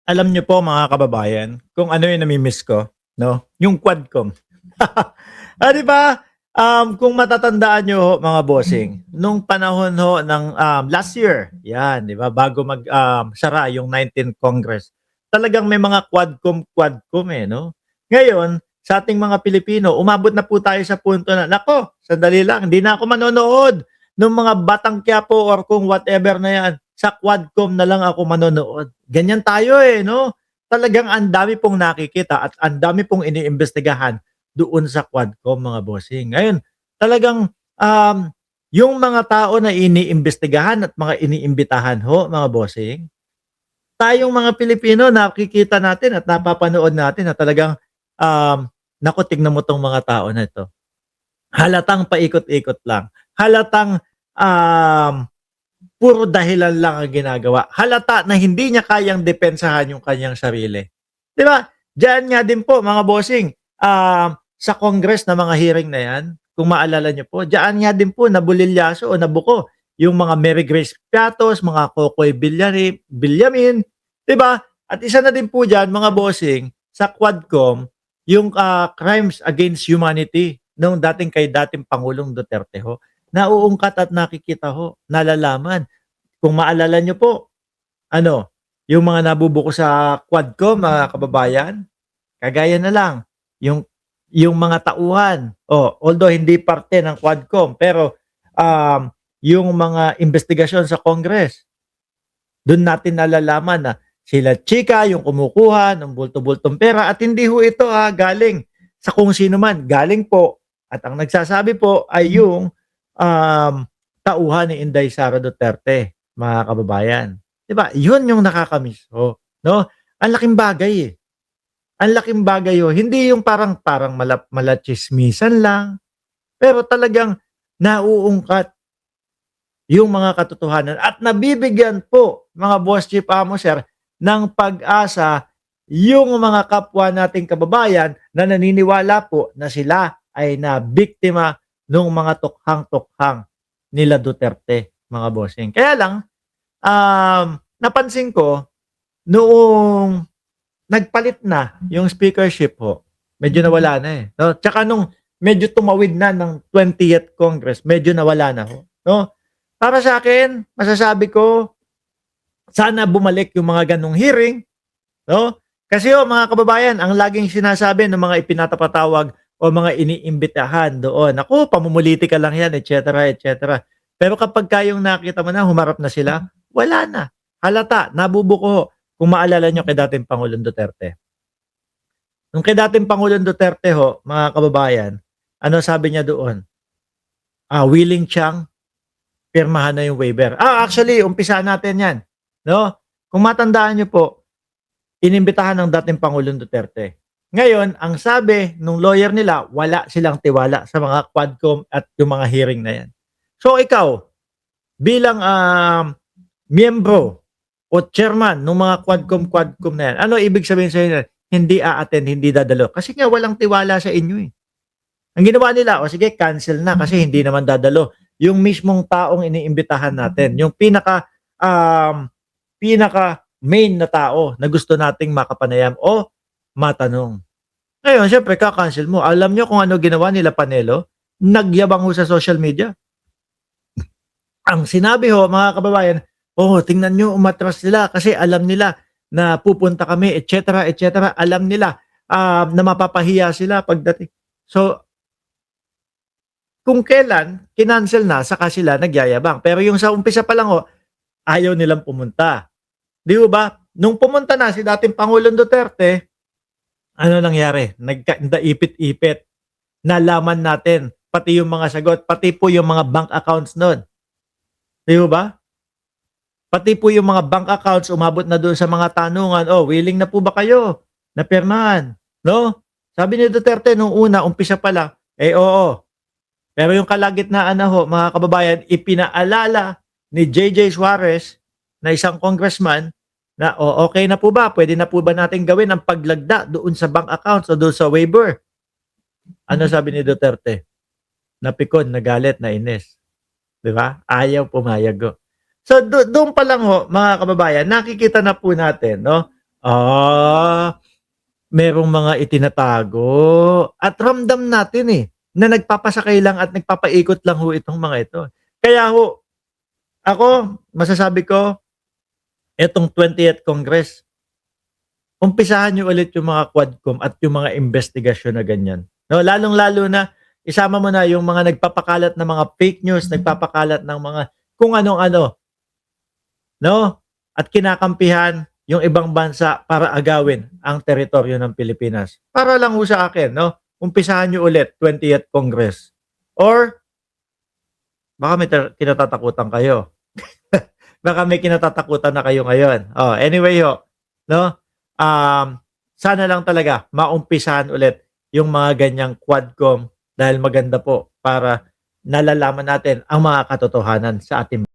Alam niyo po mga kababayan, kung ano yung nami-miss ko, 'no, yung Quadcom. 'Di ba, kung matatandaan niyo ho mga bossing, nung panahon ho ng, last year, 'yan 'di ba, bago sara yung 19th Congress, talagang may mga Quadcom, eh, 'no. Ngayon, sa ating mga Pilipino, umabot na po tayo sa punto na, "Naku, sandali lang, hindi na ako manonood nung mga Batang Quiapo or kung whatever na 'yan, sa Quadcom na lang ako manonood." Ganyan tayo, eh, 'no? Talagang ang dami pong nakikita at ang dami pong iniimbestigahan doon sa Quadcom, mga bossing. Ngayon, talagang, yung mga tao na iniimbestigahan at mga iniimbitahan ho, mga bossing, tayong mga Pilipino nakikita natin at napapanood natin na talagang, naku, tignan mo 'tong mga tao na 'to. Halatang paikot-ikot lang, halatang, puro dahilan lang ang ginagawa. Halata na hindi niya kayang depensahan yung kanyang sarili. 'Di ba? Diyan nga din po mga bossing, sa Congress na mga hearing na 'yan, kung maalala niyo po, diyan nga din po nabulilyaso o nabuko yung mga Mary Grace Piatos, mga Kokoy Villamin, 'di ba? At isa na din po diyan mga bossing, sa Quadcom, yung, crimes against humanity nung dating Pangulong Duterte ho. Nauungkat at nakikita ho, nalalaman. Kung maalala niyo po, ano, yung mga nabubuko sa Quadcom, mga kababayan, kagaya na lang, yung mga tauhan, although hindi parte ng Quadcom, pero, yung mga investigasyon sa Congress, dun natin nalalaman na sila chika yung kumukuha ng bulto-bultong pera at hindi ho ito, galing sa kung sino man, galing po at ang nagsasabi po ay yung, tauhan ni Inday Sara Duterte, mga kababayan. 'Di ba, yun yung nakakamiss ho, 'no? Ang laking bagay, eh. Ang laking bagay ho, hindi yung parang parang malatsismisan lang, pero talagang nauungkat yung mga katotohanan at nabibigyan po, mga boss chief amo sir, ng pag-asa yung mga kapwa nating kababayan na naniniwala po na sila ay nabiktima nung mga tukhang-tukhang nila Duterte, mga bossing. Kaya lang, napansin ko noong nagpalit na yung speakership ho, medyo nawala na, eh, 'no? Tsaka nung medyo tumawid na ng 20th Congress, medyo nawala na ho, 'no? Para sa'kin, masasabi ko, sana bumalik yung mga gano'ng hearing, 'no? Kasi ho, mga kababayan, ang laging sinasabi ng mga ipinapatawag o mga iniimbitahan doon, "Naku, pamumulitika lang 'yan," et cetera, et cetera. Pero kapagka yung nakita mo na humarap na sila, wala na. Halata, nabubuko ho. Kung maalala niyo kay dating Pangulong Duterte. Nung kay dating Pangulong Duterte ho, mga kababayan, ano sabi niya doon? Willing siyang pirmahan na yung waiver. Actually, umpisahan natin 'yan, 'no? Kung matandaan niyo po, inimbitahan ng dating Pangulong Duterte. Ngayon, ang sabi nung lawyer nila, wala silang tiwala sa mga Quadcom at yung mga hearing na 'yan. So ikaw, bilang, miyembro o chairman nung mga Quadcom na 'yan, ano ibig sabihin sa'yo niyan? Hindi a-attend, hindi dadalo. Kasi nga walang tiwala sa inyo, eh. Ang ginawa nila, o sige cancel na kasi hindi naman dadalo yung mismong taong iniimbitahan natin, yung pinaka-main na tao na gusto nating makapanayam o matanong. Ngayon siyempre ka-cancel mo. Alam niyo kung ano ginawa nila Panelo? Nagyabang ho sa social media. Ang sinabi ho, mga kababayan, tingnan niyo umatras sila kasi alam nila na pupunta kami et cetera, et cetera. Alam nila, na mapapahiya sila pagdating." So, kung kailan kinancel na saka sila nagyayabang. Pero yung sa umpisa pa lang ho, ayaw nilang pumunta. 'Di ho ba? Nung pumunta na si dating Pangulong Duterte, ano nangyari? Nagkaipit-ipit. Nalaman natin pati yung mga sagot, pati po yung mga bank accounts nun. 'Di ho ba? Pati po yung mga bank accounts umabot na doon sa mga tanungan, willing na po ba kayo na pirmahan, 'no? Sabi ni Duterte nung una, umpisa pa lang, oo. Pero yung kalagitnaan na ho, mga kababayan, ipinaalala ni J.J. Suarez na isang congressman na, okey na po ba, puwede na po ba nating gawin ang paglagda doon sa bank accounts o doon sa waiver? Ano sabi ni Duterte? Napikon, nagalit, nainis, 'di ba? Ayaw pumayag ho. So doon pa lang ho, mga kababayan, nakikita na po natin, 'no, Ah, merong mga itinatago at ramdam natin, na nagpapasakay lang at nagpapaikot lang ho itong mga ito. Kaya ho, ako masasabi ko, itong 20th Congress, umpisahan niyo ulit yung mga Quadcom at yung mga investigasyon na ganyan. No, lalong-lalo na isama mo na yung mga nagpapakalat ng mga fake news, nagpapakalat ng mga kung anong-ano, no? At kinakampihan yung ibang bansa para agawin ang teritoryo ng Pilipinas. Para lang ho sa akin, no? Umpisahan niyo ulit 20th Congress. Or baka may kinatatakutan kayo. Baka may kinatatakutan na kayo ngayon. Oh, anyway ho, no? Sana lang talaga maumpisahan ulit yung mga ganyang Quadcom dahil maganda po para nalalaman natin ang mga katotohanan sa ating